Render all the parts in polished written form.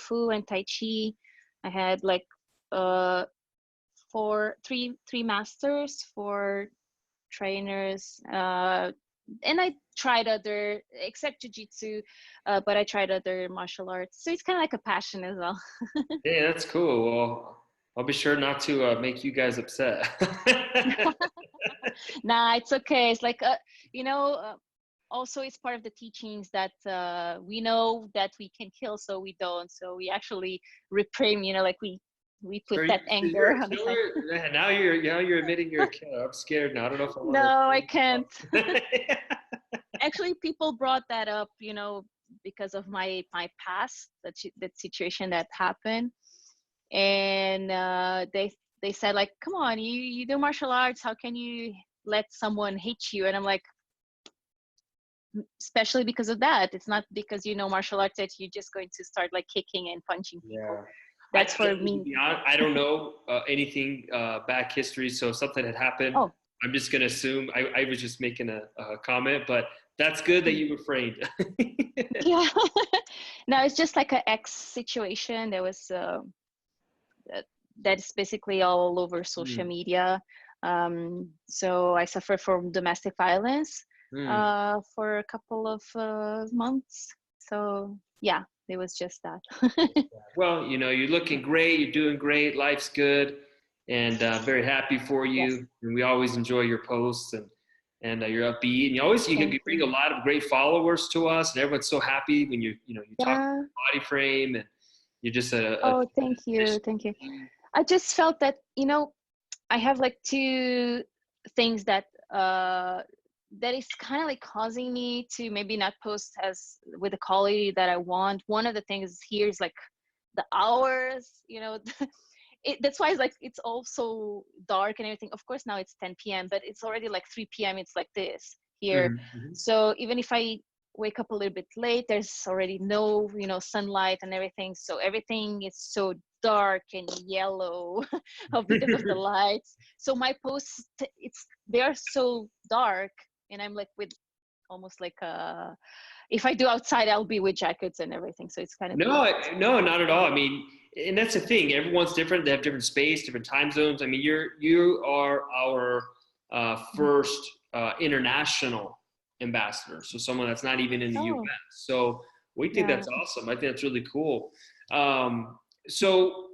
fu and tai chi. I had like three masters, four trainers, and I tried other, except jiu-jitsu, but I tried other martial arts. So it's kind of like a passion as well. Hey, that's cool. Well, I'll be sure not to make you guys upset. Nah, it's okay. It's like, you know, also it's part of the teachings that we know that we can kill, so we don't. So we actually reprime, you know, like we put So that anger on the side. now you're admitting you're a killer. I'm scared now. I don't know if I want No, I can't. to. Actually, people brought that up, you know, because of my past, that situation that happened, and they said like, come on, you do martial arts, how can you let someone hate you? And I'm like, especially because of that, it's not because you know martial arts that you're just going to start like kicking and punching people. Yeah. That's for To me. be honest, I don't know anything back history, so if something had happened, Oh. I'm just gonna assume I was just making a comment, but that's good that you refrained. Yeah. No, it's just like an ex situation. There was that's basically all over social Hmm. media. So I suffered from domestic violence Hmm. for a couple of months. So yeah, it was just that. Well, you know, you're looking great. You're doing great. Life's good, and very happy for Yes, you. And we always enjoy your posts and you're upbeat. And you thank bring you. a lot of great followers to us, and everyone's so happy when you talk Yeah. about body frame and you're just a Oh, thank you, thank you. I just felt that, you know, I have like two things that that is kind of like causing me to maybe not post as with the quality that I want. One of the things here is like the hours, you know, that's why it's like it's also dark and everything. Of course now it's 10 p.m., but it's already like 3 p.m. It's like this here. Mhm. So even if I wake up a little bit late, there's already no, you know, sunlight and everything. So everything is so dark and yellow because of the lights. So my posts, they're so dark, and I'm like with almost like if I do outside, I'll be with jackets and everything. So it's kind of No, beautiful. no, not at all. I mean, and that's the thing. Everyone's different. They have different space, different time zones. I mean, you are our first international ambassador, so someone that's not even in the Oh, U.S. So we think yeah. that's awesome. I think that's really cool. So,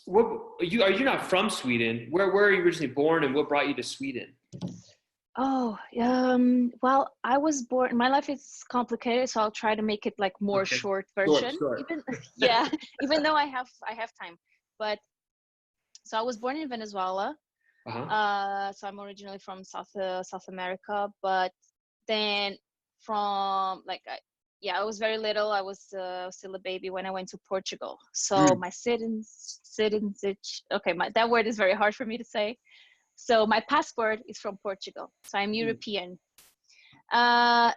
what are you not from Sweden? Where are you originally born, and what brought you to Sweden? Oh, well, I was born, my life is complicated, so I'll try to make it like more Okay, short short, version. short. Even yeah, even though I have time. But so I was born in Venezuela. Uh-huh. So I'm originally from South America, but then from like yeah, I was very little. I was still a baby when I went to Portugal. So Mm. my okay, that word is very hard for me to say. So my passport is from Portugal. So I'm European. Uh,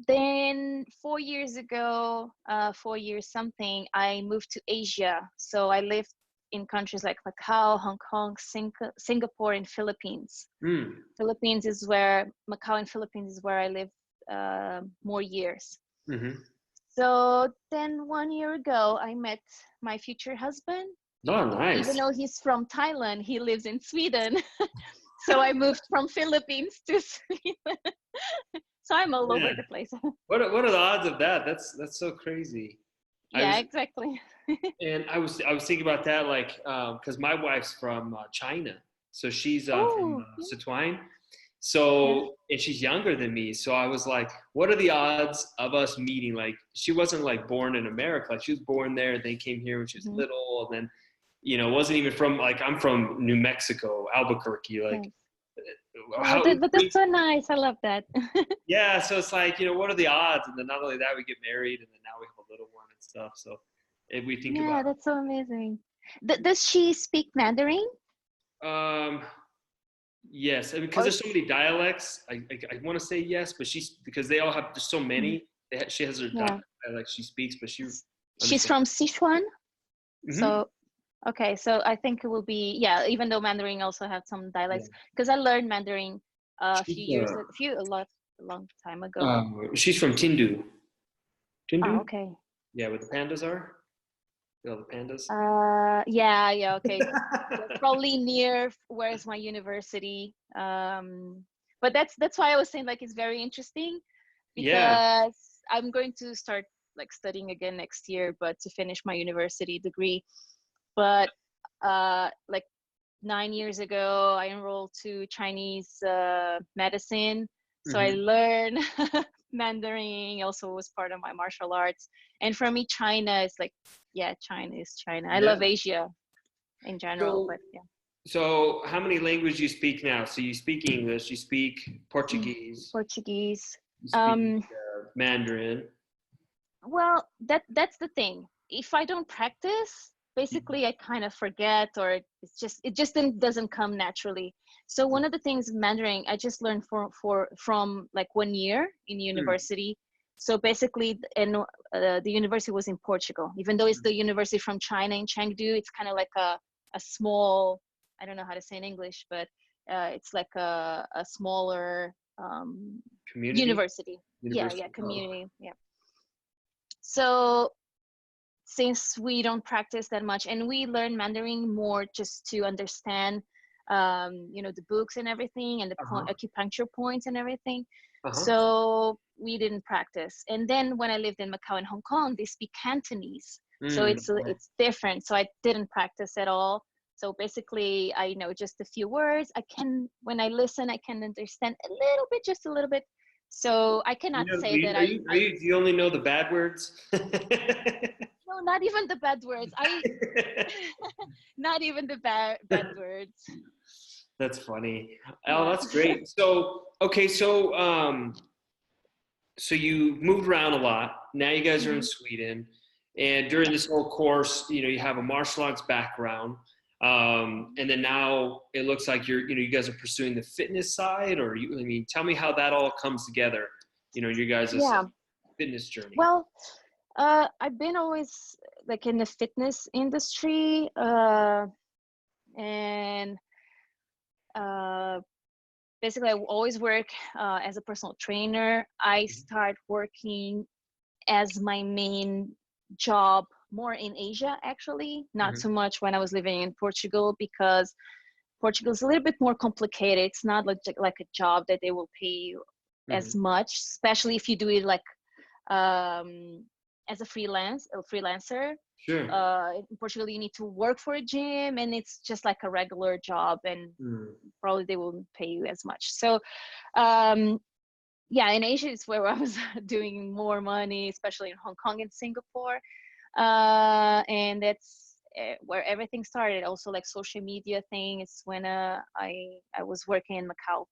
then 4 years ago, 4 years something, I moved to Asia. So I lived in countries like Macau, Hong Kong, Singapore, and Philippines. Mm. Macau and Philippines is where I lived more years. Mm-hmm. So then 1 year ago, I met my future husband. Oh, Even nice. though he's from Thailand, he lives in Sweden. So I moved from Philippines to Sweden. So I'm all over Yeah. the place. What are the odds of that? That's so crazy. I Yeah, was exactly. and I was thinking about that like because my wife's from China, so she's from Oh, Sichuan. yeah. So and she's younger than me, so I was like, what are the odds of us meeting? Like she wasn't like born in America, like she was born there, and then came here when she was Hmm. little, and then wasn't even from like I'm from New Mexico, Albuquerque, like Yes. Oh, how but that's so nice. I love that. yeah, so it's like, what are the odds? And then not only that, we get married and then now we have a little one and stuff. So if we think Yeah, about that's so amazing. Does she speak Mandarin? yes, because Or there's so many dialects, I want to say yes, but because they all have, there's so Mhm. many, she has her Yeah, dialect she speaks, but she she's understands. from Sichuan. Hmm. So okay, so I think it will be, yeah. Even though Mandarin also have some Yeah. dialects, because I learned Mandarin She's, a long time ago. she's from Tindu. Oh, Tindu? okay. Yeah, where the pandas are. You know, the pandas. Yeah, okay. They're probably near where's my university. But that's why I was saying like it's very interesting Yeah. because I'm going to start like studying again next year, but to finish my university degree. But like 9 years ago, I enrolled to Chinese medicine, so I Hmm. learned Mandarin. Also, was part of my martial arts. And for me, China is like, yeah, China is China. I love Yeah. Asia in general, So, but yeah. so how many languages you speak now? So you speak English, you speak Portuguese, Portuguese. you speak Um, Mandarin. Well, that's the thing. If I don't practice, basically I kind of forget, or it just doesn't come naturally. So one of the things Mandarin I just learned from like 1 year in Mm. university. So basically, and the university was in Portugal. Even though it's the university from China in Chengdu, it's kind of like a small, I don't know how to say in English, but it's like a smaller Community? university. Yeah, University. Oh, community. Yeah. So since we don't practice that much and we learn Mandarin more just to understand, the books and everything and the uh-huh. acupuncture points and everything. Uh-huh. So we didn't practice. And then when I lived in Macau and Hong Kong, they speak Cantonese. So Mm. it's different. So I didn't practice at all. So basically, I know just a few words. When I listen, I can understand a little bit, just a little bit. So I You cannot know, say that do you only know the bad words? no, not even the bad words. Not even the bad words. That's funny. Oh, Yeah. that's great. So, okay, so you moved around a lot. Now you guys are in Hmm. Sweden, and during Yeah. this whole course, you have a martial arts background, and then now it looks like you guys are pursuing the fitness side, or I mean, tell me how that all comes together. You guys' Yeah. fitness journey. Well, I've been always like in the fitness industry, and uh, basically I always work as a personal trainer. I start working as my main job more in Asia, actually, not Mhm. so much when I was living in Portugal, because Portugal is a little bit more complicated. It's not like a job that they will pay you as Mhm. much, especially if you do it like um, as a freelancer. Sure. In Portugal, you need to work for a gym, and it's just like a regular job, and Mm. probably they won't pay you as much. So, um, yeah, in Asia is where I was doing more money, especially in Hong Kong and Singapore, and that's where everything started. Also, like social media thing. It's when I was working in Macau.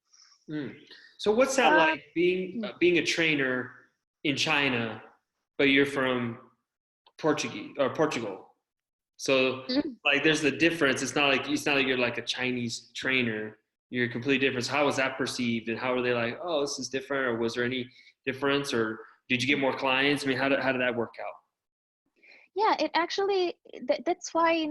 Mm. So what's that Uh, like being a trainer in China, but you're from Portugal? So like there's the difference. It's not like you're like a Chinese trainer. You're completely different. So how was that perceived, and how were they like, oh, this is different, or was there any difference, or did you get more clients? I mean, how did that work out? yeah, it actually that's why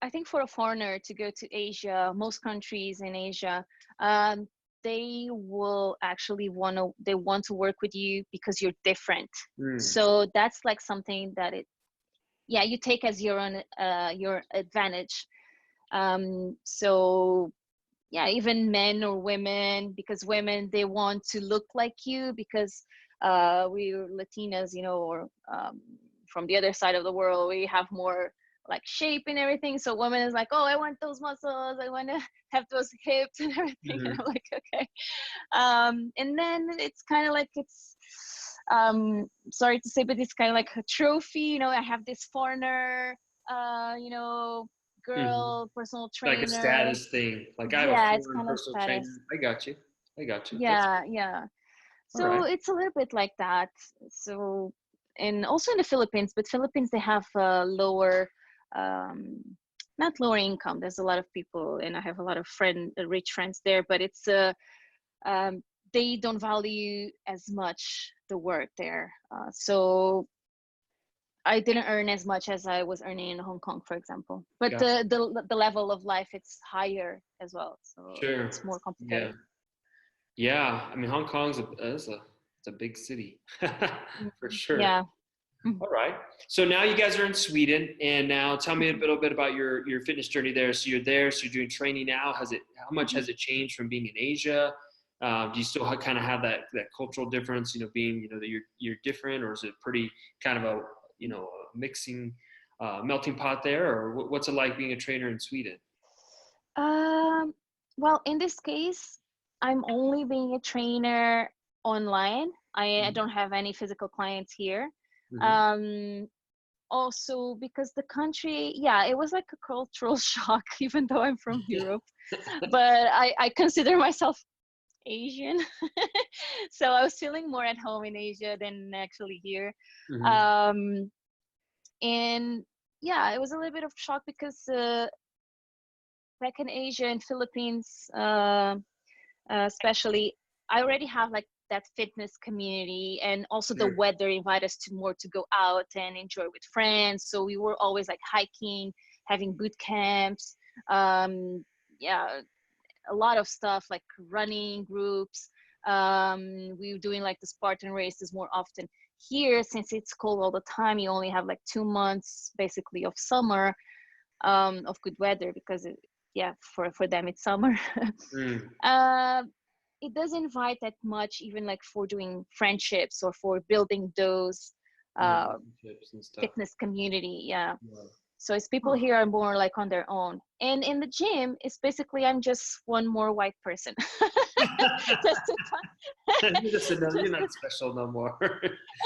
I think for a foreigner to go to Asia, most countries in Asia, um, they want to work with you because you're different. Mm. So that's like something that yeah, you take as your advantage. So yeah, even men or women, because women they want to look like you because we're Latinas, or from the other side of the world, we have more like shape and everything. So women is like, oh, I want those muscles, I want to have those hips and everything. And Mhm. I'm like, okay. And then it's kind of like sorry to say, but it's kind of like a trophy. I have this foreigner, uh, you know, Mhm. girl personal Like a trainer. status thing. Like I have a Yeah, it's foreign kind of personal trainer. status. I got you. I got you. That's Yeah, yeah. all So right. it's a little bit like that. So, and also in the Philippines, but Philippines they have lower, um, not lower income. There's a lot of people, and I have a lot of rich friends there. But um, they don't value as much the work there. So I didn't earn as much as I was earning in Hong Kong, for example. But Got the level of life it's higher as well, so sure. it's more complicated. Yeah. Yeah. I mean, Hong Kong's it's a big city Mm, for sure. yeah. Mhm. All right. So now you guys are in Sweden, and now tell me a little bit about your fitness journey there. So you're there, so you're doing training now. How much Mhm. has it changed from being in Asia? Do you still kind of have that cultural difference, being, that you're different, or is it pretty kind of a, a mixing, melting pot there, or what's it like being a trainer in Sweden? Um, well, in this case, I'm only being a trainer online. I Mm-hmm. don't have any physical clients here. Mm-hmm. Um, Also because the country, yeah, it was like a cultural shock, even though I'm from Europe. But I consider myself Asian. So I was feeling more at home in Asia than actually here. Mm-hmm. Um, and yeah, it was a little bit of shock because back in Asia and Philippines, especially, I already have like that fitness community, and also the Sure. weather invite us to more to go out and enjoy with friends. So we were always like hiking, having boot camps, um, yeah, a lot of stuff like running groups. We were doing like the Spartan races more often. Here, since it's cold all the time, you only have like 2 months basically of summer, of good weather, because yeah, for them it's summer. Mm. um, it doesn't invite that much, even like for doing friendships or for building those uh, Relationships and stuff. fitness community. Yeah. Yeah. So it's people Huh. here are more like on their own. And in the gym, it's basically I'm just one more white person. Just to You're just you're just to, not special no more.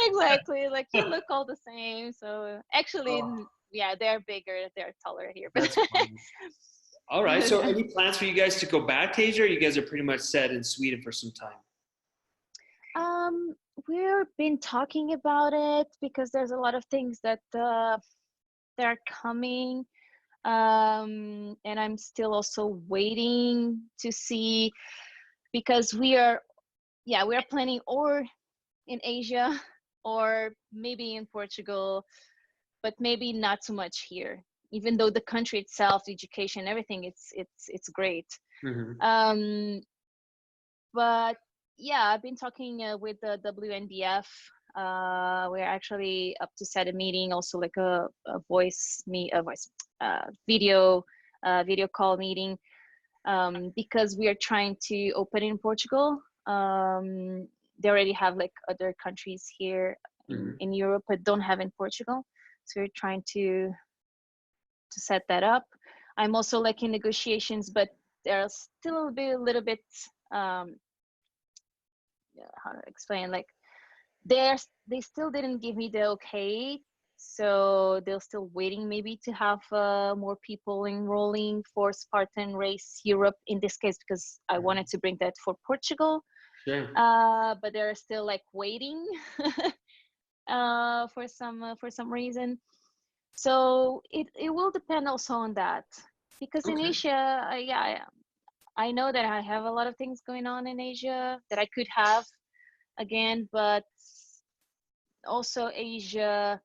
exactly, like you look all the same. So actually, Oh, yeah, they're bigger, they're taller here, but that's funny. All right. So, any plans for you guys to go back to Asia, or you guys are pretty much set in Sweden for some time? um, we've been talking about it because there's a lot of things that they're coming, and I'm still also waiting to see, because we are planning or in Asia or maybe in Portugal, but maybe not too much here. Even though the country itself, the education, everything, it's great. Hmm. Um, but yeah, I've been talking with the WNBF. We're actually up to set a meeting, also like a voice video video call meeting, because we are trying to open in Portugal. They already have like other countries here Hmm. in Europe, but don't have in Portugal. So we're trying to set that up. I'm also like in negotiations, but there's still a little bit, um, how to explain, like they still didn't give me the okay, so they're still waiting maybe to have more people enrolling for Spartan Race Europe in this case, because I wanted to bring that for Portugal, Sure. but they're still like waiting for some reason. So it will depend also on that, because in Okay. Asia, yeah, I know that I have a lot of things going on in Asia that I could have again, but also Asia,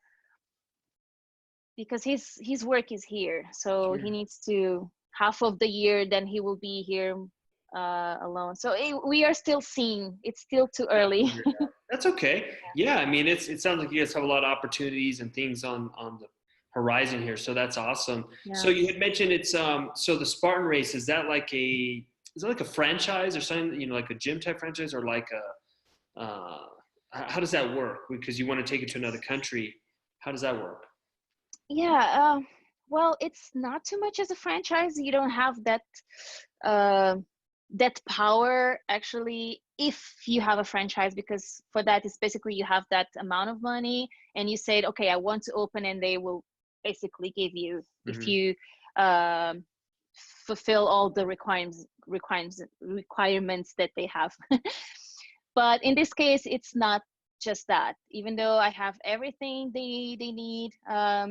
because his work is here, so he Sure. needs to half of the year, then he will be here alone. So we are still seeing. It's still too Gotta early. figure it out. That's okay. Yeah, I mean, it sounds like you guys have a lot of opportunities and things on the horizon here, so that's awesome. So you Yes. had mentioned it's so the Spartan race, is that like a franchise or something, like a gym type franchise, or like a how does that work? Because you want to take it to another country. How does that work? Yeah. Well, it's not too much as a franchise. You don't have uh, that power actually if you have a franchise, because for that it's basically you have that amount of money and you said, okay, I want to open, and they will basically give you, if Hmm. you um, fulfill all the requirements that they have. But in this case, it's not just that. Even though I have everything they need, I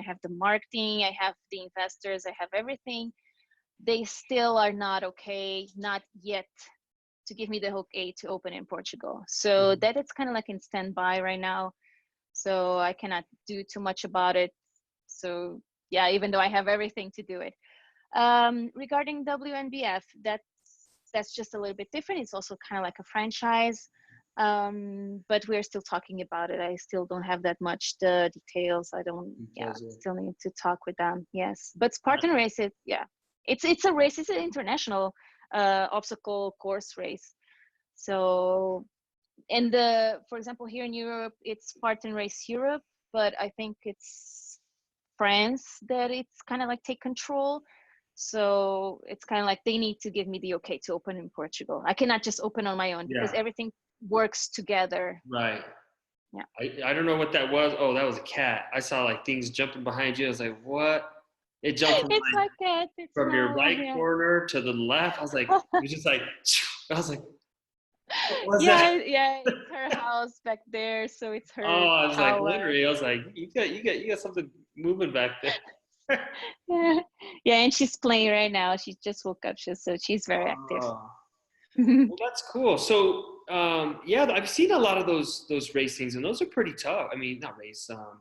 have the marketing, I have the investors, I have everything, they still are not okay, not yet, to give me the okay to open in Portugal. So Hmm. that it's kind of like in standby right now. So I cannot do too much about it. So yeah, even though I have everything to do it. Regarding WNBF, that's just a little bit different. It's also kind of like a franchise. But we're still talking about it. I still don't have that much the details. I don't, yeah, Because, still need to talk with them. Yes, but Spartan race, yeah, it's a race. It's an international obstacle course race. So, and for example, here in Europe, it's Spartan Race Europe, but I think it's France that it's kind of like take control. So it's kind of like they need to give me the okay to open in Portugal. I cannot just open on my own because yeah, everything works together. right. Yeah. I don't know what that was. Oh, that was a cat. I saw like things jumping behind you. I was like, what? It jumped from It's like like that. It's from your normal. right Yeah. corner to the left. I was like, it was just like, I was like, what was Yeah, that? yeah, it's her house back there, so it's Oh, her I was like, tower. literally, I was like, you got something moving back there. Yeah, yeah, and she's playing right now. She just woke up, so she's very active. Oh, well, that's cool. So, yeah, I've seen a lot of those race things, and those are pretty tough. I mean, not race. I don't want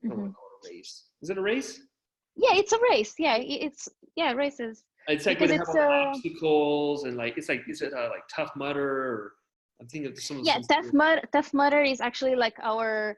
Hmm. to call it a race. Is it a race? Yeah, it's a race. Yeah, it's yeah races It's like where because they have it's all the obstacles and like it's like is it like Tough Mudder or I'm thinking of some of yeah, some. Tough Mudder is actually like our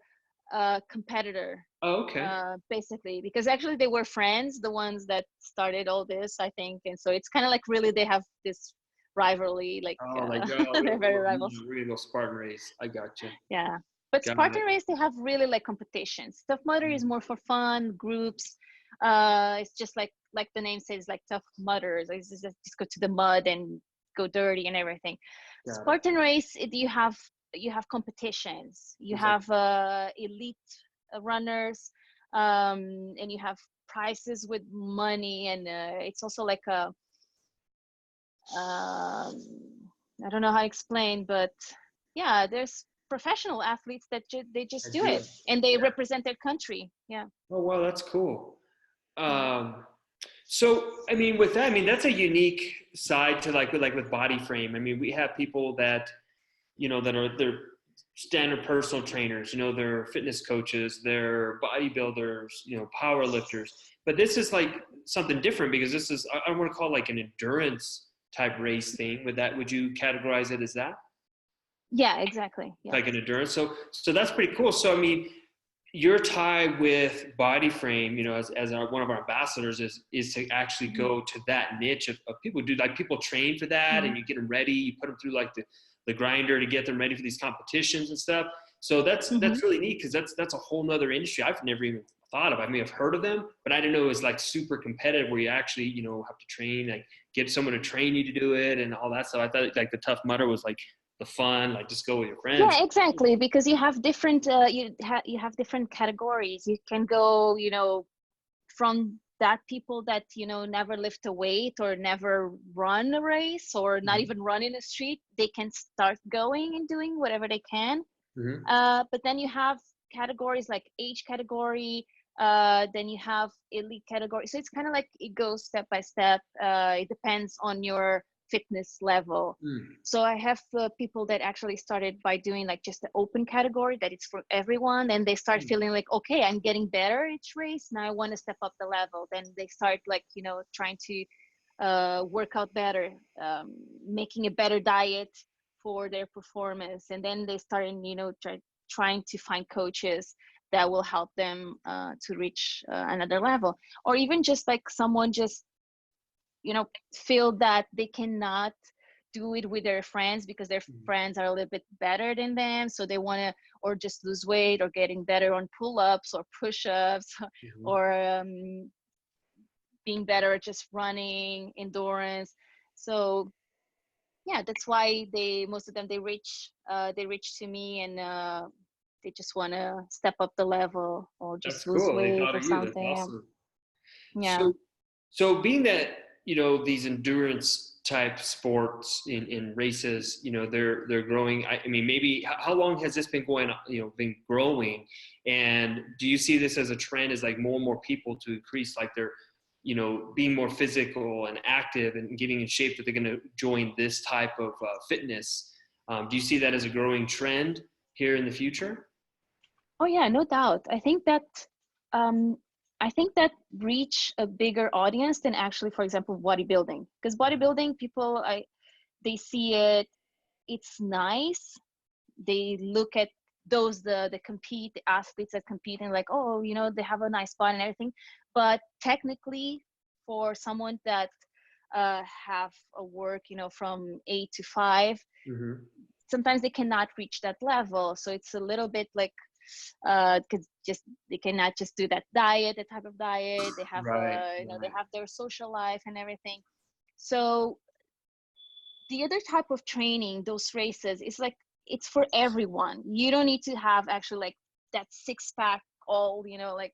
competitor, Oh, okay. basically, because actually they were friends, the ones that started all this, I think, and so it's kind of like really they have this rivalry, like Oh, like oh, they're very rivals. we're gonna go Spartan race. I gotcha. Yeah, but Got Spartan it. race they have really like competitions. Tough Mudder is Mm, more for fun, groups. It's just like the name says, like Tough Mudders. It's just go to the mud and go dirty and everything. got it. Spartan race, you have competitions. You It's like have elite runners, and you have prizes with money, and it's also like a I don't know how to explain, but yeah, there's professional athletes that they I just do do it it. and they Yeah. represent their country. Yeah. Oh wow, that's cool. Yeah. Um, so I mean, with that, I mean that's a unique side to like with body frame. I mean, we have people that that are they're standard personal trainers, they're fitness coaches, they're bodybuilders, power lifters. But this is like something different because this is I want to call it like an endurance type race thing. Would you categorize it as that? Yeah, exactly. Yes. Like an endurance. So that's pretty cool. So I mean, your tie with BodyFrame, as one of our ambassadors is to actually Mhm. go to that niche of people do like people train for that and Mhm. you get them ready, you put them through like the grinder to get them ready for these competitions and stuff. So Mhm. that's really neat because that's a whole nother industry I've never even thought of. I may have heard of them, but I didn't know it was like super competitive where you actually, have to train, like get someone to train you to do it and all that stuff. I thought like the Tough Mudder was like the fun, like just go with your friends. Yeah, exactly. Because you have different you have different categories. You can go, from that people that never lift a weight or never run a race or not Mm-hmm. even run in the street. They can start going and doing whatever they can. Mm-hmm. But then you have categories like age category, then you have elite category. So it's kind of like it goes step by step. It depends on your fitness level. Mm. So I have people that actually started by doing like just the open category that it's for everyone, and they start Mm. feeling like, okay, I'm getting better each race. Now I want to step up the level. Then they start like trying to work out better, making a better diet for their performance, and then they start trying to find coaches that will help them to reach another level, or even just like someone just feel that they cannot do it with their friends because their Mm. friends are a little bit better than them, so they want to or just lose weight or getting better on pull-ups or push-ups Mhm. or being better at just running endurance. So yeah, that's why most of them they reach to me, and they just want to step up the level or That's just lose cool. They weight thought or of you. That's something. awesome. Yeah. So, so being that these endurance type sports in races, they're growing. I mean, maybe how long has this been going? Been growing, and do you see this as a trend? As like more and more people to increase like their, being more physical and active and getting in shape that they're going to join this type of fitness. Do you see that as a growing trend here in the future? Oh yeah, no doubt. Um, I think that reach a bigger audience than actually, for example, bodybuilding. Because bodybuilding, people, they see it, it's nice, they look at those the compete the athletes that compete and like, oh, you know, they have a nice body and everything, but technically for someone that have a work, you know, from 8 to 5, Mm-hmm. sometimes they cannot reach that level. So it's a little bit like because just they cannot just do that diet, the type of diet they have, Right. you know, they Right. have their social life and everything. So the other type of training, those races, is like it's for everyone. You don't need to have actually like that six pack all, you know, like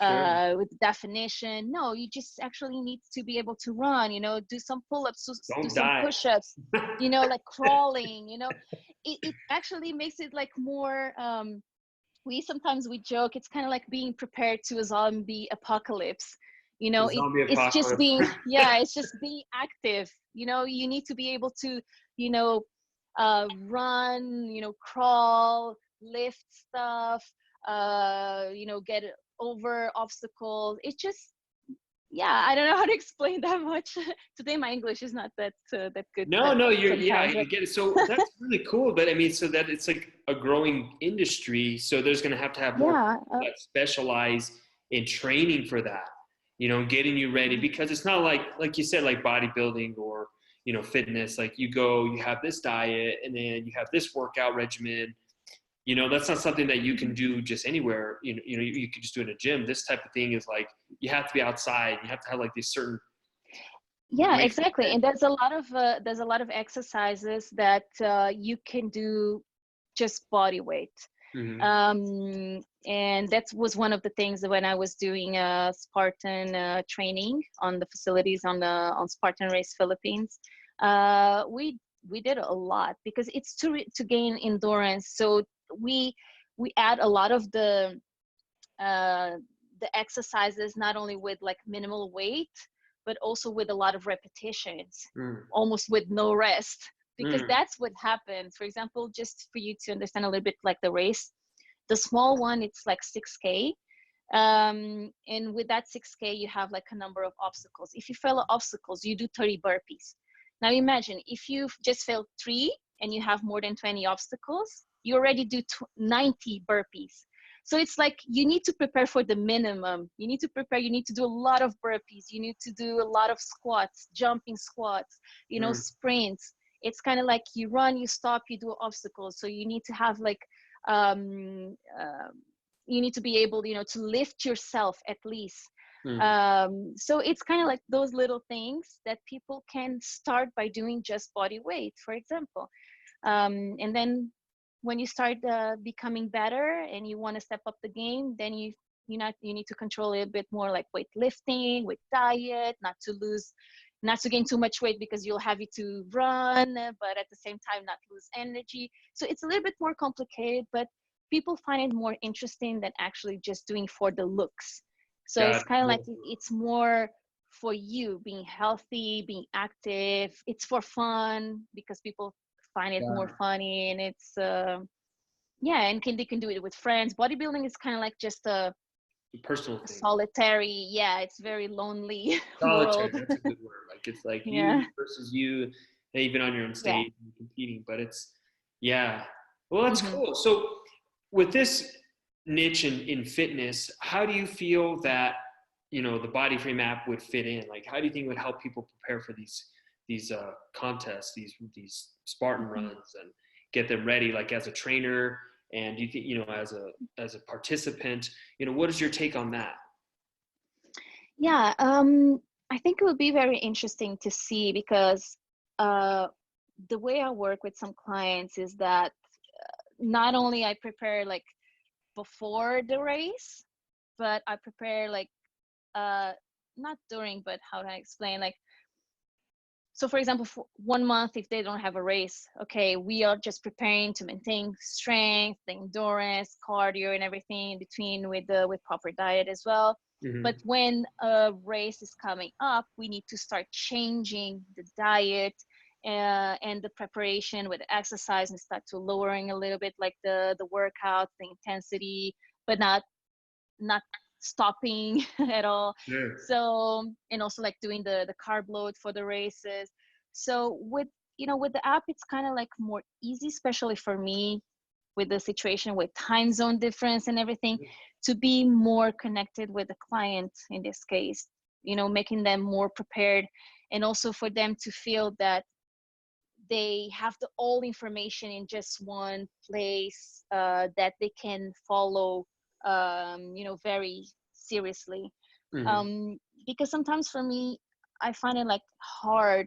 Sure. with definition. No, you just actually need to be able to run, you know, do some pull-ups, do Don't some die. push-ups, you know, like crawling, you know. It actually makes it like more we sometimes we joke it's kind of like being prepared to a zombie apocalypse, you know. Zombie It's just apocalypse. being, yeah, it's just being active, you know. You need to be able to, you know, run, you know, crawl, lift stuff, you know, get over obstacles. It just, yeah, I don't know how to explain that much. Today my English is not that that good, No, but no, you're, yeah, sometimes I get it. So that's really cool. But I mean, so that it's like a growing industry. So there's going to have more yeah, people that specialize in training for that, you know, getting you ready, because it's not like you said, like bodybuilding or, you know, fitness. Like you go, you have this diet and then you have this workout regimen. You know, that's not something that you can do just anywhere. You can just do it in a gym. This type of thing is like, you have to be outside. You have to have like these certain yeah, weight. exactly. And there's a lot of exercises that you can do just body weight. Mm-hmm. And that was one of the things when I was doing Spartan training on the facilities on Spartan Race Philippines. We did a lot because it's to gain endurance. So we we add a lot of uh, the exercises not only with like minimal weight, but also with a lot of repetitions, Mm. almost with no rest. Because Mm. that's what happens. For example, just for you to understand a little bit like the race, the small one, it's like 6K. And with that 6K, you have like a number of obstacles. If you fail obstacles, you do 30 burpees. Now imagine if you just failed 3 and you have more than 20 obstacles, you already do 90 burpees. So it's like you need to prepare for the minimum. You need to prepare, you need to do a lot of burpees. You need to do a lot of squats, jumping squats, you know, Mm. sprints. It's kind of like you run, you stop, you do obstacles. So you need to have like um, uh, you need to be able, you know, to lift yourself at least. Mm. So it's kind of like those little things that people can start by doing just body weight, for example. And then when you start becoming better and you want to step up the game, then you need to control it a bit more, like weightlifting, with diet, not to gain too much weight because you'll have it to run, but at the same time not lose energy. So it's a little bit more complicated, but people find it more interesting than actually just doing for the looks. So it's God. kind of like it's more for you being healthy, being active. It's for fun because people find it more God. funny, and it's yeah, and they can do it with friends. Bodybuilding is kind of like just Personal a thing. solitary, yeah, it's very lonely Solitary. world. That's a good word. Like it's like Yeah, you versus you, and even on your own yeah. stage and competing. But it's, yeah. Well, that's Hmm. cool. So with this niche in fitness, how do you feel that, you know, the BodyFrame app would fit in? Like, how do you think it would help people prepare for these contests, these Spartan Hmm. runs, and get them ready? Like as a trainer, and do you think, you know, as a participant, you know, what is your take on that? Yeah, I think it would be very interesting to see because uh, the way I work with some clients is that not only I prepare like before the race, but I prepare like uh, not during, but how do I explain? Like, so for example, for 1 month, if they don't have a race, okay, we are just preparing to maintain strength, the endurance, cardio, and everything in between with proper diet as well. But Mm-hmm. when a race is coming up, we need to start changing the diet and the preparation with exercise and start to lowering a little bit like the workout, the intensity, but not stopping at all. Sure. So, and also like doing the carb load for the races. So with, you know, with the app, it's kind of like more easy, especially for me. with the situation with time zone difference and everything, to be more connected with the client in this case, you know, making them more prepared, and also for them to feel that they have the all information in just one place, that they can follow, you know, very seriously. Mm-hmm. um, because sometimes for me, I find it like hard,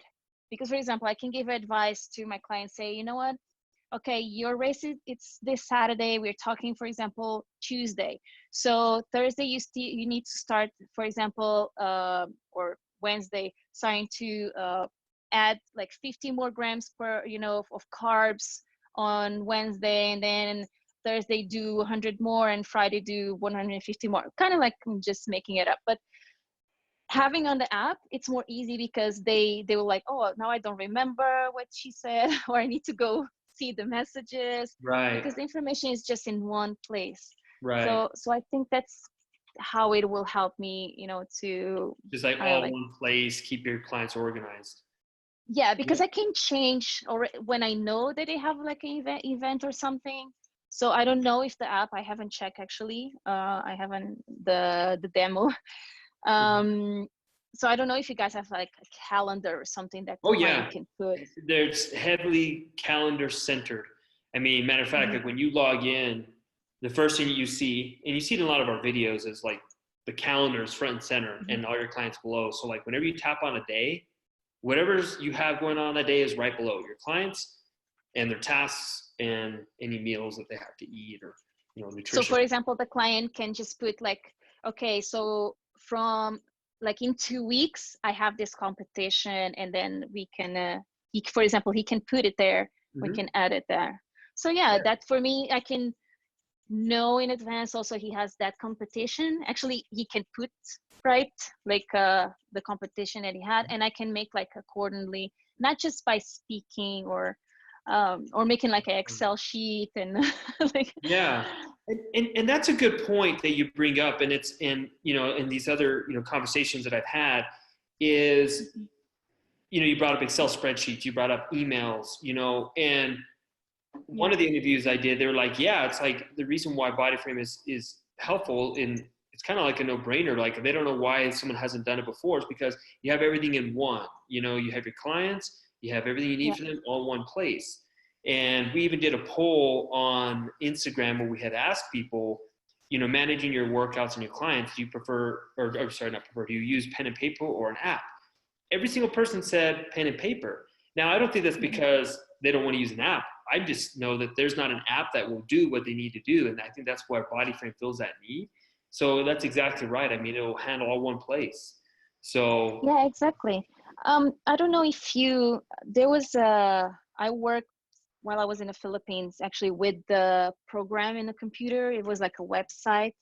because for example, I can give advice to my clients, say, you know what, okay, your race it's this Saturday, we're talking for example Tuesday, so Thursday you need to start, for example, or Wednesday, starting to add like 50 more grams per, you know, of carbs on Wednesday, and then Thursday do 100 more, and Friday do 150 more, kind of like I'm just making it up. But having on the app, it's more easy, because they were like, oh, now I don't remember what she said, or I need to go see the messages, Right. because the information is just in one place. Right. So I think that's how it will help me, you know, to Just like kind of all like, one place, keep your clients organized. yeah, Yeah. because I can change, or when I know that they have like an event or something. So I don't know if the app, I haven't checked actually, I haven't the demo. Mhm. So I don't know if you guys have like a calendar or something that the Oh client yeah, can put. there's heavily calendar centered. I mean, matter of fact, Mhm. like when you log in, the first thing you see, and you see it in a lot of our videos, is like the calendar is front and center, Mhm. and all your clients below. So like whenever you tap on a day, whatever's you have going on that day is right below your clients and their tasks and any meals that they have to eat, or So nutrition. for example, the client can just put like, okay, so from like in 2 weeks, I have this competition, and then we can, he, for example, he can put it there. We Mm-hmm. can add it there. So yeah, Yeah. that for me, I can know in advance also he has that competition. Actually, he can put, right, like the competition that he had, and I can make like accordingly, not just by speaking, or making like an Excel sheet and like, Yeah, and that's a good point that you bring up, and it's in these other conversations that I've had is you brought up Excel spreadsheets, you brought up emails, and one yeah, of the interviews I did, they were like, yeah, it's like the reason why BodyFrame is helpful, and it's kind of like a no-brainer. Like they don't know why someone hasn't done it before. It's because you have everything in one. You have your clients, you have everything you need yeah, for them all in one place. And we even did a poll on Instagram where we had asked people, managing your workouts and your clients, do you prefer, or sorry, not prefer, do you use pen and paper or an app? Every single person said pen and paper. Now, I don't think that's mhm. because they don't want to use an app. I just know that there's not an app that will do what they need to do. And I think that's why BodyFrame fills that need. So that's exactly right. I mean, it will handle all one place. So, Yeah, exactly. I don't know if you, there was I worked while I was in the Philippines actually with the program in the computer. It was like a website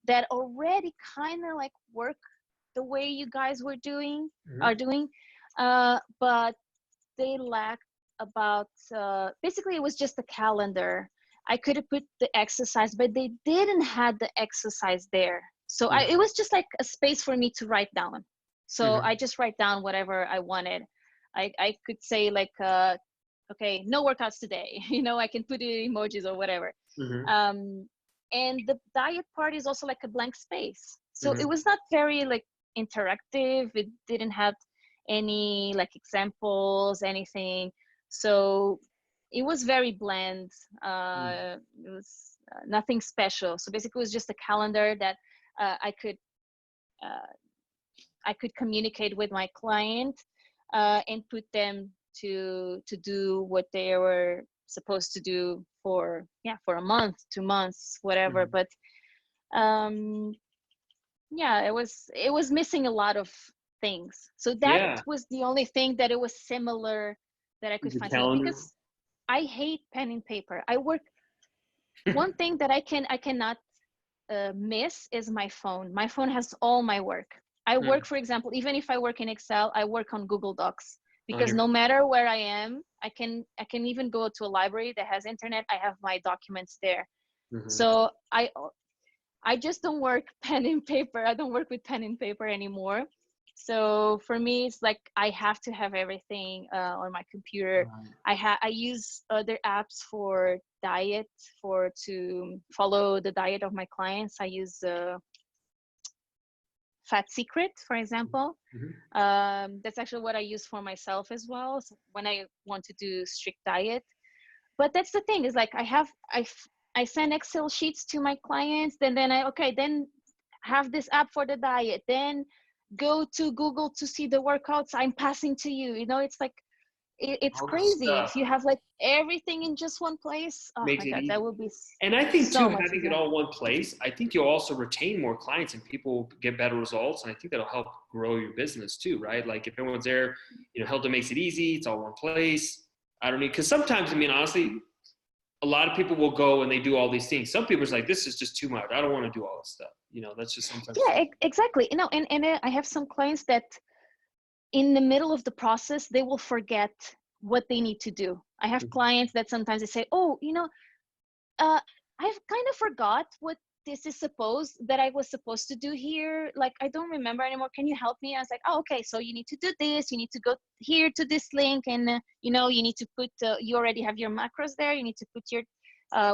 that already kind of like work the way you guys mhm. are doing, but they lacked about, basically it was just a calendar. I could have put the exercise, but they didn't have the exercise there. So it was just like a space for me to write down. So Mhm. I just write down whatever I wanted. I could say like, okay, no workouts today. I can put emojis or whatever. Mhm. Um, and the diet part is also like a blank space. So it Mhm. was not very like interactive. It didn't have any like examples, anything. So it was very bland. It was nothing special. So basically, it was just a calendar that uh, I could uh, I could communicate with my client, and put them to do what they were supposed to do for a month, 2 months, whatever. Mhm. But um, yeah, it was missing a lot of things. So that Yeah, was the only thing that it was similar that I could the find. So calendar. because I hate pen and paper. I work, one thing that I cannot miss is my phone. My phone has all my work. I work, Mm. for example, even if I work in Excel, I work on Google Docs, On because your. no matter where I am, I can even go to a library that has internet. I have my documents there. Mhm. So I just don't work pen and paper. I don't work with pen and paper anymore. So for me, it's like I have to have everything on my computer. I use other apps for diet, for to follow the diet of my clients. I use Fat Secret, for example. Mm-hmm. That's actually what I use for myself as well, so when I want to do strict diet. But that's the thing, is like I send Excel sheets to my clients, then I okay, then have this app for the diet, then go to Google to see the workouts I'm passing to you. You know, it's like it's All the crazy. stuff If you have like everything in just one place, oh makes my it God, that easy. would be And I think so too, much having it easier. all in one place, I think you'll also retain more clients and people get better results. And I think that'll help grow your business too, right? Like if everyone's there, Hilda makes it easy. It's all one place. I don't need, because sometimes, I mean, honestly, a lot of people will go and they do all these things. Some people are like, this is just too much. I don't want to do all this stuff. That's just sometimes. Yeah, exactly. And I have some clients that in the middle of the process, they will forget what they need to do. I have clients that sometimes they say, oh, uh, I've kind of forgot what this is that I was supposed to do here. Like, I don't remember anymore. Can you help me? I was like, oh, okay. So you need to do this. You need to go here to this link. And, you need to put, you already have your macros there. You need to put your,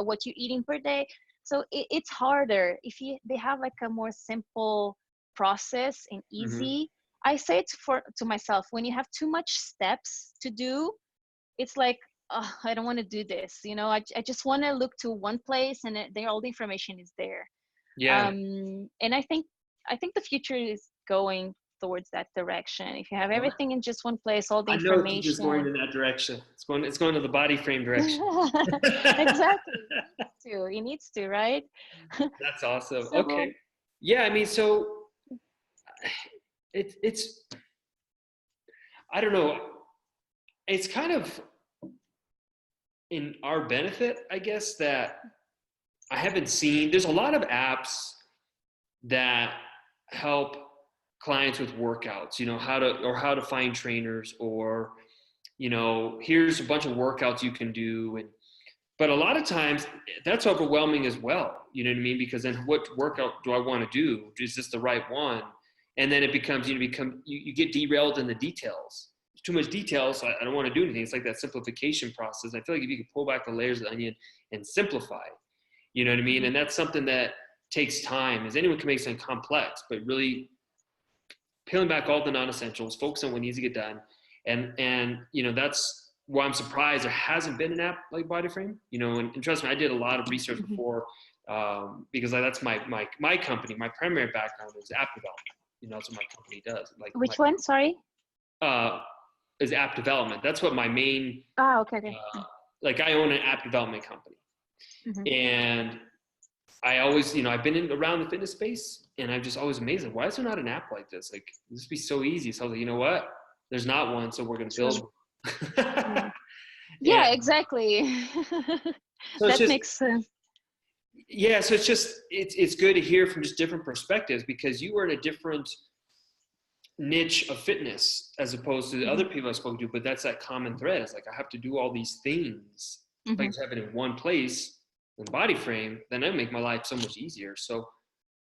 what you're eating per day. So it's harder if they have like a more simple process and Mm-hmm. easy. I say it to myself, when you have too much steps to do, it's like, oh, I don't want to do this. I just want to look to one place, and there all the information is there. Yeah. And I think the future is going towards that direction. If you have everything in just one place, all the I know it's going information. in that direction. It's going to the BodyFrame direction. Exactly. It needs to, right? That's awesome. Okay. So Yeah, I mean, so it's I don't know. It's kind of in our benefit, I guess, that I haven't seen. There's a lot of apps that help clients with workouts. How to find trainers, or here's a bunch of workouts you can do. But a lot of times that's overwhelming as well. You know what I mean? Because then what workout do I want to do? Is this the right one? And then it becomes, you get derailed in the details. It's too much details. I don't want to do anything. It's like that simplification process. I feel like if you could pull back the layers of the onion and simplify, you know what I mean? And that's something that takes time, as anyone can make something complex, but really peeling back all the non-essentials, focus on what needs to get done. And that's why I'm surprised there hasn't been an app like BodyFrame. And trust me, I did a lot of research before, because that's my company. My primary background is app development. That's what my company does. Like which one? Sorry. Is app development. That's what my main. Okay. Like I own an app development company, and I always, I've been around the fitness space, and I'm just always amazed. Why is there not an app like this? Like, this would be so easy. So I was like, you know what? There's not one, so we're going to build one. Yeah, exactly. So it's That just, makes sense. yeah. So it's good to hear from just different perspectives, because you were in a different niche of fitness as opposed to the other people I spoke to. But that's that common thread. It's like, I have to do all these things. If I just have it in one place, in BodyFrame, then that make my life so much easier. So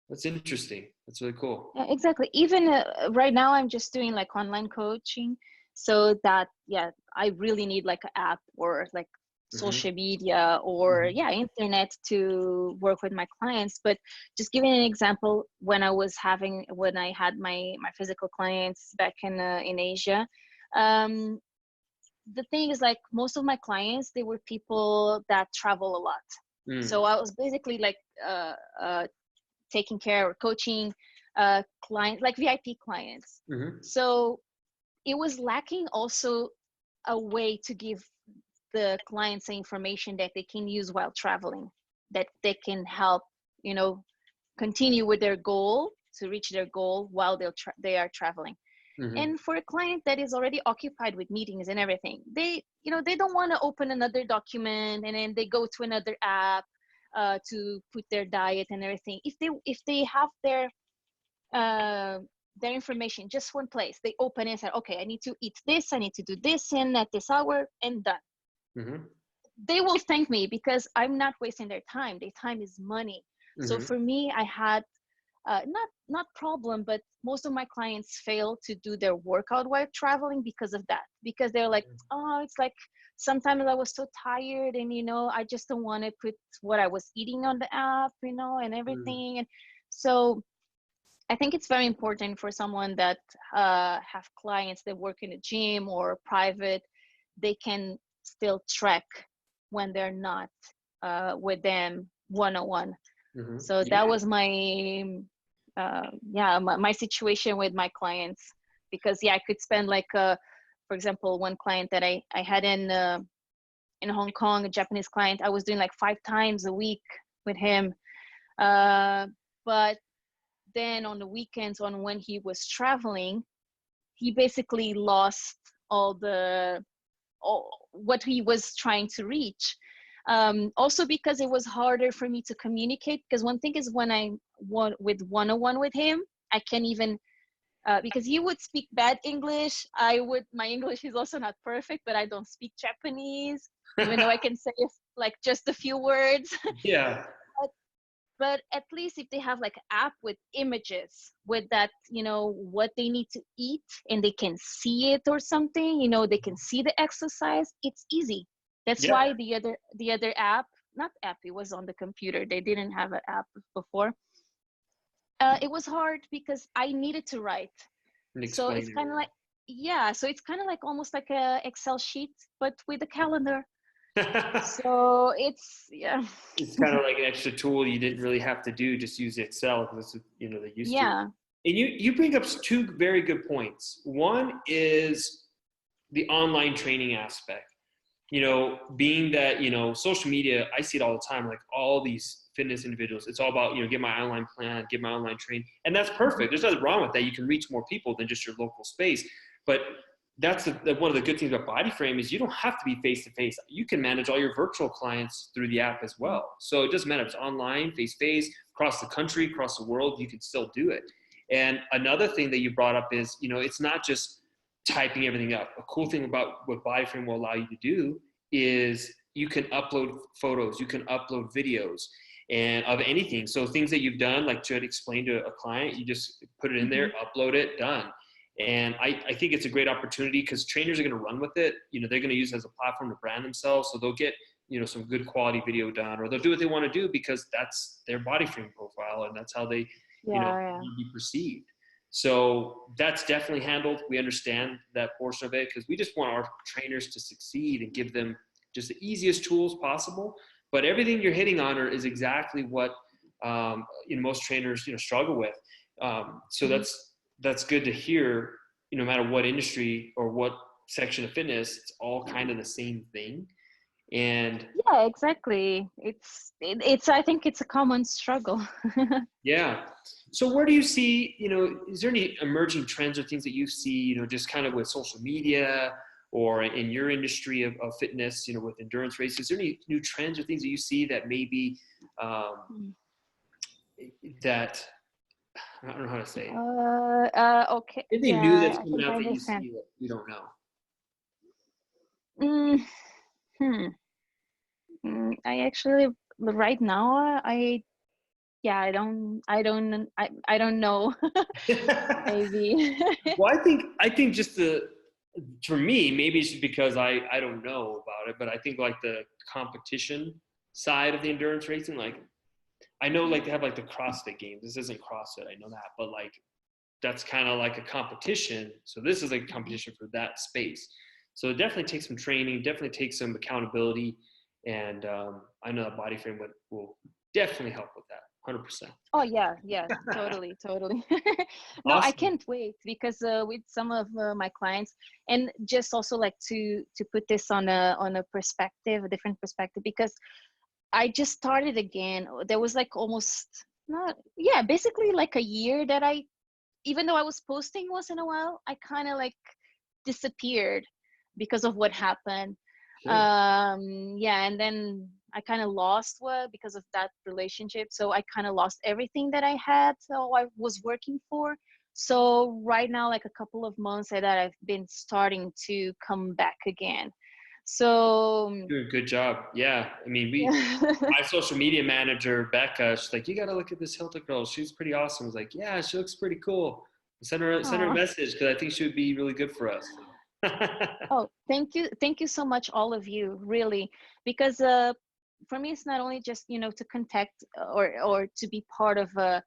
that's interesting. That's really cool. Yeah, exactly. Even right now, I'm just doing like online coaching, so that, yeah, I really need like an app or like social media or internet to work with my clients. But just giving an example, when I had my physical clients back in Asia, the thing is, like, most of my clients, they were people that travel a lot. So I was basically like taking care or coaching clients, like VIP clients. So it was lacking also a way to give the clients the information that they can use while traveling, that they can help, continue with their goal, to reach their goal while they are traveling. And for a client that is already occupied with meetings and everything, they don't want to open another document and then they go to another app to put their diet and everything. If they have their information just one place, they open it and say, okay, I need to eat this, I need to do this in at this hour, and done. They will thank me because I'm not wasting their time. Their time is money. So for me, I had not problem, but most of my clients fail to do their workout while traveling because of that, because they're like, oh, it's like sometimes I was so tired, and I just don't want to put what I was eating on the app, and Mm. everything. And so I think it's very important for someone that have clients that work in a gym or private, they can still track when they're not with them one-on-one. Mm-hmm. So that Yeah. was my situation with my clients, because I could spend like for example, one client that I had in Hong Kong, a Japanese client, I was doing like 5 times a week with him, but then on the weekends, on when he was traveling, he basically lost all what he was trying to reach. Also because it was harder for me to communicate, because one thing is when I with one-on-one with him, I can't even because he would speak bad English. My English is also not perfect, but I don't speak Japanese, even though I can say like just a few words. Yeah. But at least if they have like an app with images with that, what they need to eat, and they can see it or something, they can see the exercise, it's easy. That's Yeah. why the other app, not app, it was on the computer, they didn't have an app before. It was hard because I needed to write. And So explain it's kind of like, it. yeah, so it's kind of like almost like a Excel sheet but with a calendar. Yeah. So it's, yeah. It's kind of like an extra tool you didn't really have to do. Just use Excel because it's, they're used to it. Yeah. And you bring up two very good points. One is the online training aspect. Being that social media, I see it all the time. Like all these fitness individuals, it's all about get my online plan, get my online train, and that's Mhm. perfect. There's nothing wrong with that. You can reach more people than just your local space. But that's one of the good things about BodyFrame is you don't have to be face to face. You can manage all your virtual clients through the app as well. So it doesn't matter if it's online, face to face, across the country, across the world. You can still do it. And another thing that you brought up is it's not just typing everything up. A cool thing about what BodyFrame will allow you to do is you can upload photos, you can upload videos, and of anything. So things that you've done, like to explain to a client, you just put it in there, Mhm. upload it, done. And I think it's a great opportunity because trainers are going to run with it. They're going to use it as a platform to brand themselves. So they'll get, some good quality video done, or they'll do what they want to do because that's their BodyFrame profile and that's how they, Yeah, want yeah. to be perceived. So that's definitely handled. We understand that portion of it because we just want our trainers to succeed and give them just the easiest tools possible. But everything you're hitting on is exactly what most trainers struggle with. So Mhm. that's good to hear. No matter what industry or what section of fitness, it's all kind of the same thing. And Yeah, exactly. It's I think it's a common struggle. yeah. So where do you see, is there any emerging trends or things that you see, just kind of with social media or in your industry of fitness, with endurance races? Is there any new trends or things that you see that maybe um, Mm. that, I don't know how to say it. Okay. Anything new Yeah, that's I coming think I out that you understand. see that you don't know? Mm, hmm. I actually right now I don't know. Maybe. Well, I think just for me, maybe it's just because I don't know about it, but I think like the competition side of the endurance racing, like I know like they have like the CrossFit games. This isn't CrossFit, I know that, but like that's kind of like a competition. So this is like a competition for that space. So it definitely takes some training, definitely takes some accountability, and I know that BodyFrame will definitely help with that, 100%. Oh yeah, yeah, totally, totally. No, I Awesome. can't wait because with some of my clients, and just also like to put this on a perspective, a different perspective, because I just started again. There was like almost not, yeah, basically like a year that even though I was posting once in a while, I kind of like disappeared because of what happened. Sure. Yeah, and then I kind of lost what because of that relationship. So I kind of lost everything that I had. So I was working for. So right now, like a couple of months that I've been starting to come back again. So Doing a good job. Yeah. I mean, yeah. my social media manager, Becca, she's like, you got to look at this Hilda girl. She's pretty awesome. I was like, yeah, she looks pretty cool. Send her a Aw. message because I think she would be really good for us. Oh, thank you so much, all of you, really, because for me, it's not only just, to contact or to be part of a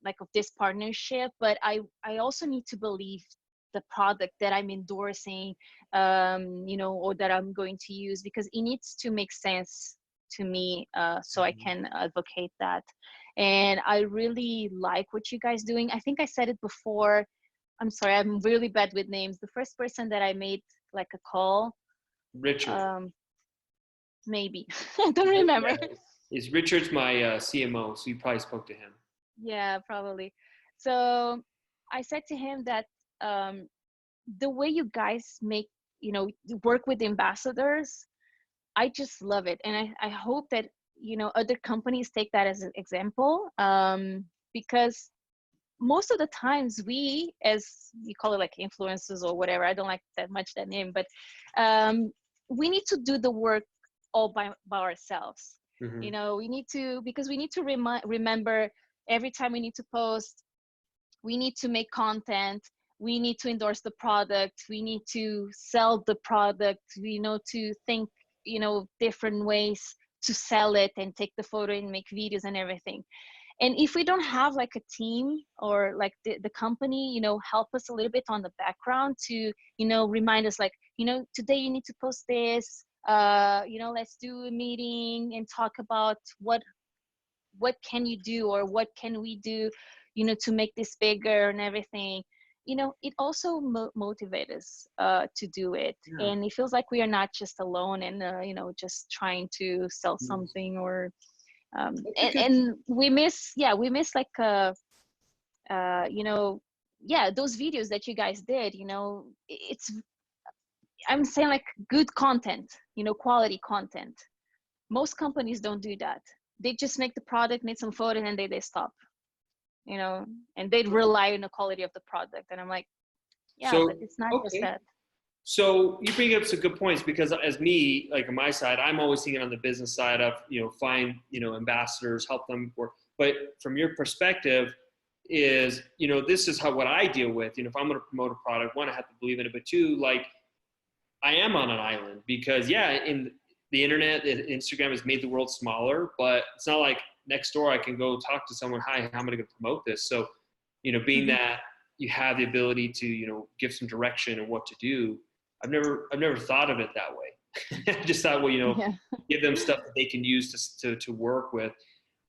like of this partnership, but I also need to believe the product that I'm endorsing, or that I'm going to use, because it needs to make sense to me, so I can advocate that. And I really like what you guys doing. I think I said it before. I'm sorry, I'm really bad with names. The first person that I made like a call, Richard. um, maybe I don't remember. Yeah. Is Richard's my CMO, so you probably spoke to him. Yeah, probably. So I said to him that um, the way you guys make, work with ambassadors, I just love it. And I hope that, other companies take that as an example, because most of the times we, as you call it, like influencers or whatever, I don't like that much that name, but we need to do the work all by ourselves. Mm-hmm. We need to, because we need to remember every time we need to post, we need to make content, we need to endorse the product, we need to sell the product, we know to think, different ways to sell it and take the photo and make videos and everything. And if we don't have like a team, or like the company, help us a little bit on the background to, remind us, like, today you need to post this, let's do a meeting and talk about what can you do, or what can we do, to make this bigger and everything. It also motivates us to do it. Yeah. And it feels like we are not just alone, and just trying to sell something, or That's a good. and we miss like those videos that you guys did. It's, I'm saying, like, good content, quality content. Most companies don't do that. They just make the product, make some photo, and they stop, and they rely on the quality of the product. And I'm like, yeah, but So it's not just okay. that. So you bring up some good points because as me, like on my side, I'm always thinking on the business side of, find, ambassadors, help them work. But from your perspective is, this is what I deal with. If I'm going to promote a product, one, I have to believe in it, but two, like I am on an island because in the internet, Instagram has made the world smaller, but it's not like next door I can go talk to someone, hi, how am I going to promote this? So, being Mm-hmm. that you have the ability to, give some direction and what to do, I've never thought of it that way. I just thought, well, Yeah. give them stuff that they can use to work with.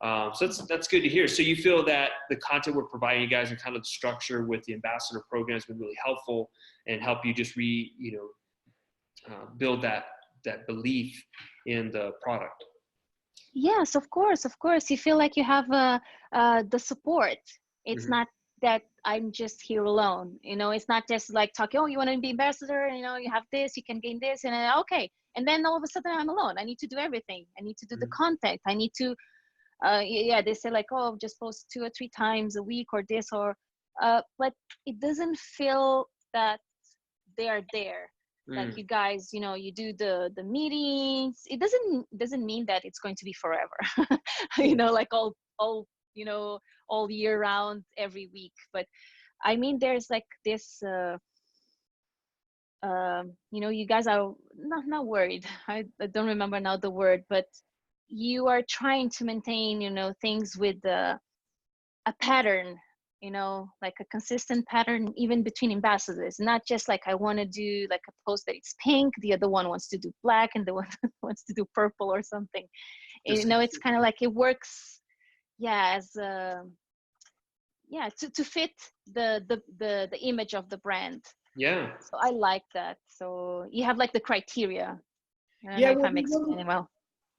So that's good to hear. So you feel that the content we're providing you guys and kind of the structure with the ambassador program has been really helpful and help you just build that belief in the product. Yes, of course. You feel like you have the support. It's Mm-hmm. not that I'm just here alone. It's not just like talking, oh, you want to be ambassador, you have this, you can gain this, and okay. And then all of a sudden I'm alone. I need to do everything. I need to do the Mm-hmm. content. I need to, they say like, oh, just post 2 or 3 times a week or this, or, but it doesn't feel that they are there. Like, Mm. you guys, you do the meetings. It doesn't mean that it's going to be forever. Like all all year round, every week. But I mean, there's like this you guys are not worried. I don't remember now the word, but you are trying to maintain, things with a pattern, like a consistent pattern, even between ambassadors. Not just like, I want to do like a post that it's pink, the other one wants to do black, and the one wants to do purple or something. Just It's kind of like it works, as to fit the image of the brand. yeah. So I like that. So you have like the criteria. I don't know Yeah, if well, I'm explaining well.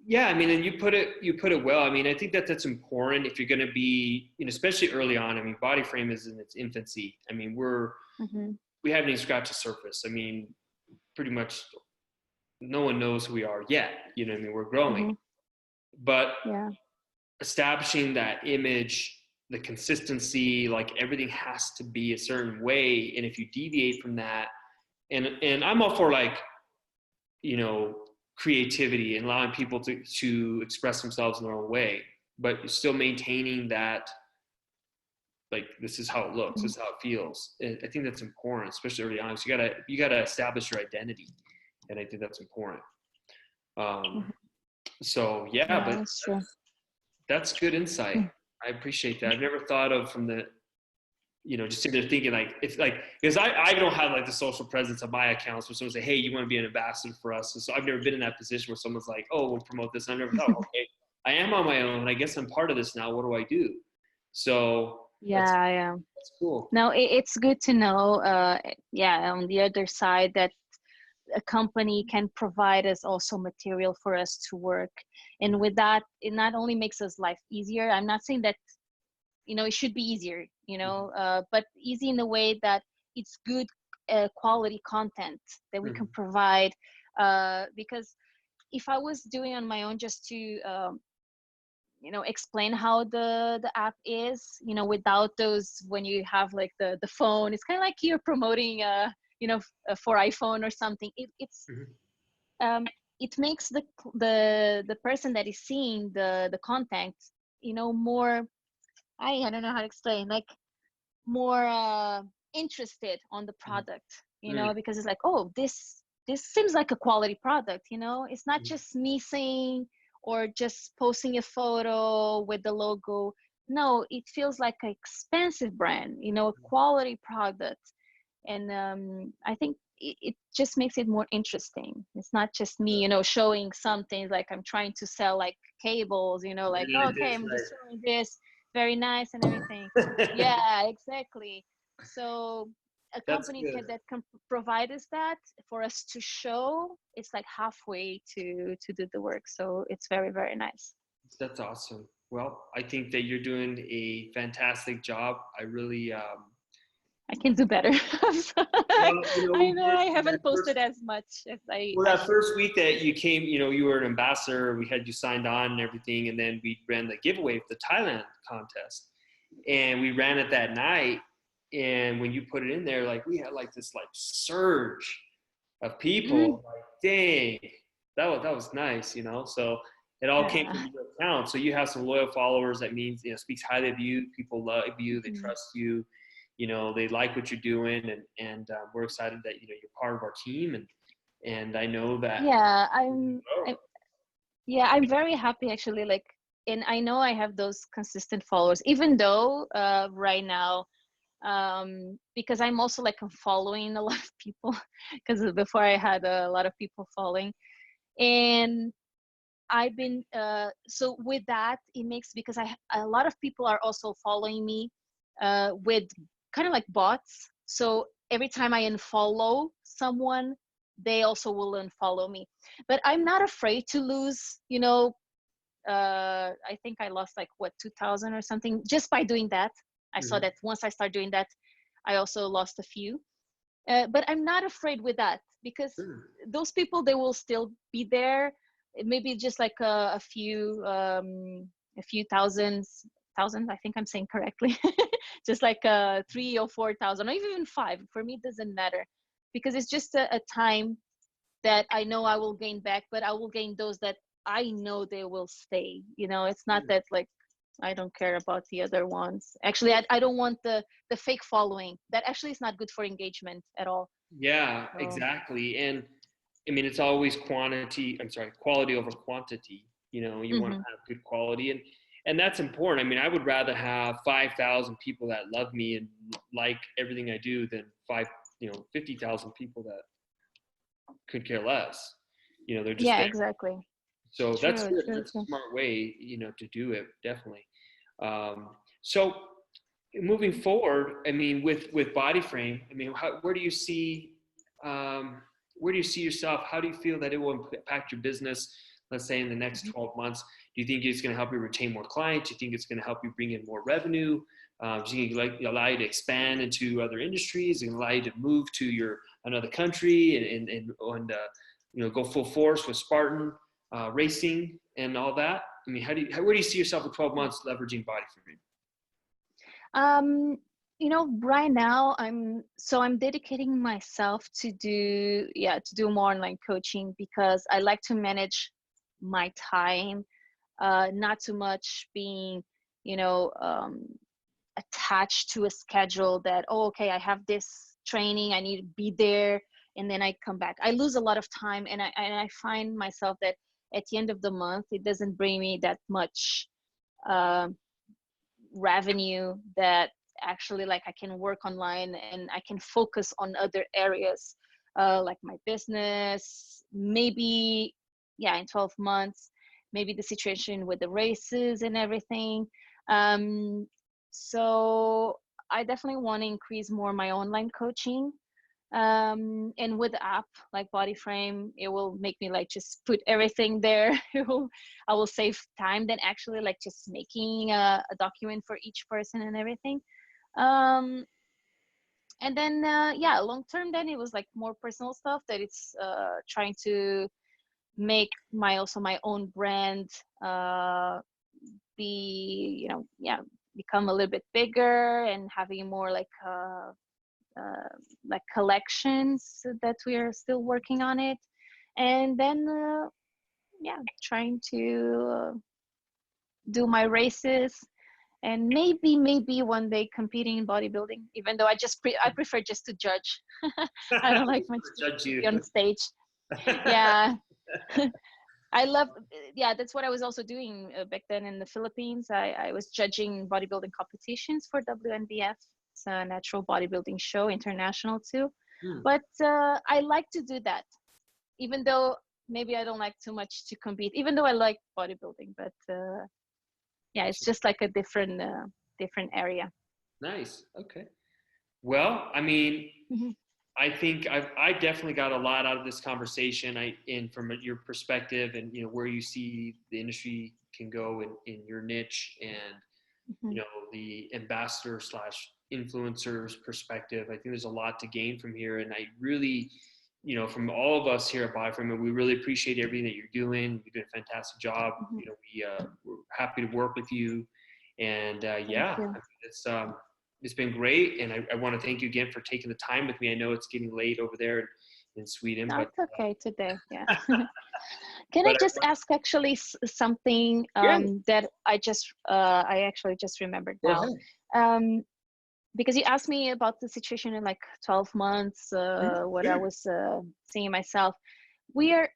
yeah, I mean, and you put it well. I mean, I think that's important if you're going to be, especially early on. I mean, BodyFrame is in its infancy. I mean, Mm-hmm. we haven't even scratched the surface. I mean, pretty much no one knows who we are yet. I mean, we're growing, Mm-hmm. but Yeah. establishing that image, the consistency, like everything has to be a certain way. And if you deviate from that, and I'm all for like you know, creativity and allowing people to express themselves in their own way, but still maintaining that, like, this is how it looks, this is how it feels. And I think that's important, especially early on. So you gotta establish your identity, and I think that's important. So yeah, Yeah, but that's true. that's good insight. I appreciate that. I've never thought of from the, you know, just sitting there thinking like, it's like, because I don't have like the social presence of my accounts where someone say, hey, you want to be an ambassador for us? And so I've never been in that position where someone's like, oh, we'll promote this. And I've never thought, okay, I am on my own. I guess I'm part of this now. What do I do? So Yeah, yeah. that's cool. No, it's good to know. Yeah, on the other side, that a company can provide us also material for us to work, and with that, it not only makes us life easier. I'm not saying that, you know, it should be easier, you know, but easy in the way that it's good quality content that we can provide. Because if I was doing on my own just to you know, explain how the app is, you know, without those, when you have like the phone, it's kind of like you're promoting you know, for iPhone or something. It makes the person that is seeing the content, you know, more, I don't know how to explain, like more interested on the product, you know, because it's like, oh, this seems like a quality product, you know. It's not just me saying or just posting a photo with the logo. No, it feels like an expensive brand, you know, a quality product. And I think it just makes it more interesting. It's not just me, you know, showing something like I'm trying to sell like cables, you know, like, oh, okay, I'm just showing this, very nice and everything. Yeah, exactly. So a That's company good. that can provide us that for us to show, it's like halfway to do the work. So it's very, very nice. That's awesome. Well, I think that you're doing a fantastic job. I really, I can do better. well, you know, I we know did I in that haven't first, posted as much as well, I that should. first week that you came, you know, you were an ambassador, we had you signed on and everything. And then we ran the giveaway for the Thailand contest, and we ran it that night. And when you put it in there, like, we had like this like surge of people. Like, dang, that was nice, you know. So it all came Yeah. from your account. So you have some loyal followers. That means, you know, speaks highly of you. People love you. They trust you. You know, they like what you're doing, and we're excited that, you know, you're part of our team, and I know that. Yeah, I'm very happy actually, like, and I know I have those consistent followers, even though right now, because I'm also like following a lot of people, because before I had a lot of people following. And I've been so with that, it makes, because a lot of people are also following me with kind of like bots. So every time I unfollow someone, they also will unfollow me. But I'm not afraid to lose, you know. I think I lost like what, 2,000 or something just by doing that. I saw that once I start doing that, I also lost a few. But I'm not afraid with that, because those people, they will still be there. Maybe just like a few thousand, I think I'm saying correctly. Just like 3 or 4,000, or even 5. For me, it doesn't matter, because it's just a time that I know I will gain back, but I will gain those that I know they will stay. You know, it's not that like I don't care about the other ones. Actually, I don't want the fake following. That actually is not good for engagement at all. Yeah, So exactly. And I mean, it's always quality over quantity. You know, you want to have good quality, and that's important. I mean, I would rather have 5,000 people that love me and like everything I do than 50,000 people that could care less. You know, they're just yeah, there. exactly. So that's True, good. true, That's a true. smart way, you know, to do it. Definitely. So moving forward, I mean, with BodyFrame, I mean, um, where do you see yourself? How do you feel that it will impact your business? Let's say in the next 12 months, do you think it's going to help you retain more clients? Do you think it's going to help you bring in more revenue? Do you think allow you to expand into other industries and allow you to move to another country and you know, go full force with Spartan racing and all that? I mean, where do you see yourself in 12 months leveraging BodyFrame? Um, right now I'm dedicating myself to do more online coaching because I like to manage my time, not too much being, you know, attached to a schedule that, oh, okay, I have this training, I need to be there, and then I come back. I lose a lot of time, and I find myself that at the end of the month, it doesn't bring me that much uh, revenue that actually like I can work online and I can focus on other areas, like my business, maybe, yeah, in 12 months, maybe the situation with the races and everything. Um, so I definitely want to increase more my online coaching, and with the app like BodyFrame, it will make me like just put everything there. I will save time than actually like just making a document for each person and everything. um and then yeah, long term, then it was like more personal stuff that it's trying to make my own brand, uh be, yeah, become a little bit bigger and having more like collections that we are still working on it. And then yeah, trying to do my races, and maybe one day competing in bodybuilding, even though I prefer just to judge. I don't like much Judge to you. be on stage. Yeah. I love, yeah, that's what I was also doing back then in the Philippines. I was judging bodybuilding competitions for WNBF. It's a natural bodybuilding show, international too. Hmm. But I like to do that, even though maybe I don't like too much to compete, even though I like bodybuilding. But yeah, it's just like a different area. Nice. Okay. Well, I mean, Mhm. I think I definitely got a lot out of this conversation. And from your perspective, and where you see the industry can go in your niche, and Mhm. the ambassador slash influencers perspective. I think there's a lot to gain from here, and I really, from all of us here at BodyFrame, we really appreciate everything that you're doing. You're doing a fantastic job. Mhm. We're happy to work with you, and Thank yeah, I you. mean, it's been great, and I want to thank you again for taking the time with me. I know it's getting late over there in Sweden, No, but it's okay today. Yeah. Can I but I just want, ask actually something yeah, that I actually just remembered go now? ahead. Um, because you asked me about the situation in like 12 months, Mhm. what I Sure. was seeing myself. We are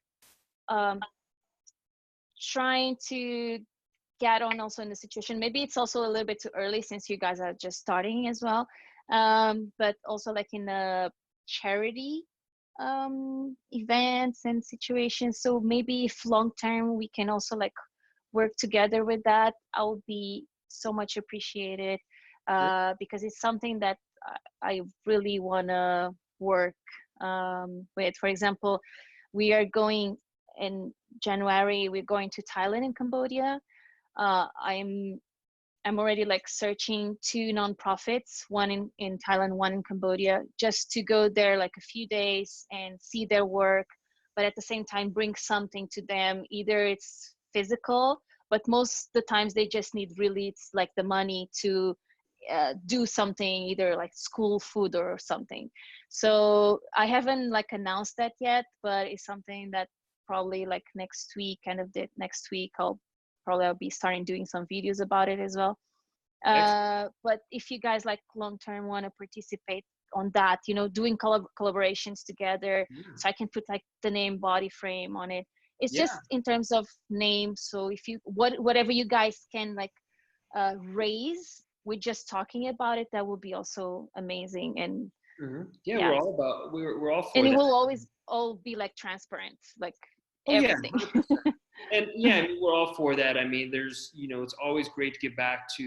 um, trying to get on also in the situation. Maybe it's also a little bit too early since you guys are just starting as well. But also like in the charity events and situations. So maybe if long term we can also like work together with that, I would be so much appreciated, Yeah. because it's something that I really want to work with. For example, we are going in January, we're going to Thailand and Cambodia. uh, I'm I'm already like searching two nonprofits, one in Thailand, one in Cambodia, just to go there like a few days and see their work, but at the same time bring something to them. Either it's physical, but most the times they just need really it's like the money to do something, either like school food or something. So I haven't like announced that yet, but it's something that probably like next week, kind of the next week, I'll be starting doing some videos about it as well. Excellent. But if you guys like long term want to participate on that, doing collaborations together, Yeah. so I can put like the name BodyFrame on it. It's Yeah. just in terms of name. So if you whatever you guys can like raise with just talking about it, that would be also amazing. And Yeah, yeah, we're all and for it that. will always all be like transparent, like Oh yeah, everything. 100%. And yeah, I mean, we're all for that. I mean, there's, it's always great to give back to,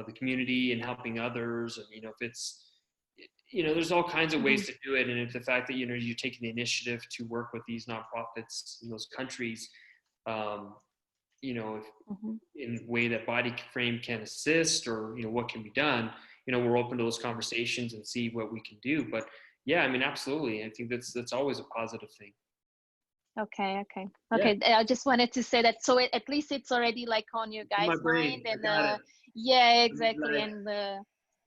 the community and helping others. And, if it's, there's all kinds of Mhm. ways to do it. And if the fact that, you're taking the initiative to work with these nonprofits in those countries, um, if Mhm. in a way that Body Frame can assist, or, what can be done, we're open to those conversations and see what we can do. But yeah, I mean, absolutely. I think that's always a positive thing. Okay, okay, Yeah. okay. I just wanted to say that, so at least it's already like on your In my guys' mind, brain. I and got it. yeah, I'm exactly, glad. and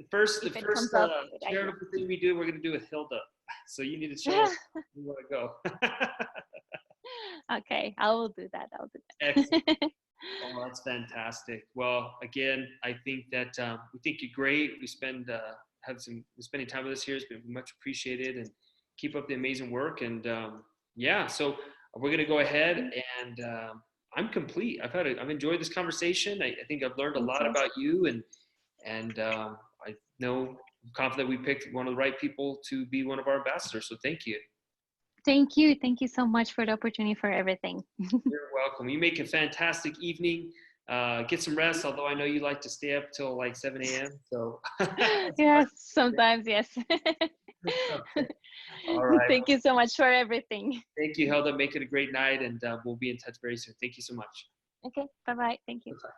if it first comes up with idea. charitable thing we do, we're going to do with Hilda. So you need to show us you want to go. Okay, I will do that. I'll do Excellent. that. Oh, that's fantastic. Well, again, I think that we think you're great. We spending time with us here has been much appreciated, and keep up the amazing work. And yeah, so we're gonna go ahead, and I'm complete. I've enjoyed this conversation. I think I've learned a Me lot too. about you, and I know I'm confident we picked one of the right people to be one of our ambassadors. So thank you. Thank you. Thank you so much for the opportunity, for everything. You're welcome. You make a fantastic evening. Get some rest, although I know you like to stay up till like 7 a.m. So, Yes, sometimes, yes. okay. All right. Thank you so much for everything. Thank you, Hilda. Make it a great night, and we'll be in touch very soon. Thank you so much. Okay, bye bye. Thank you. Bye.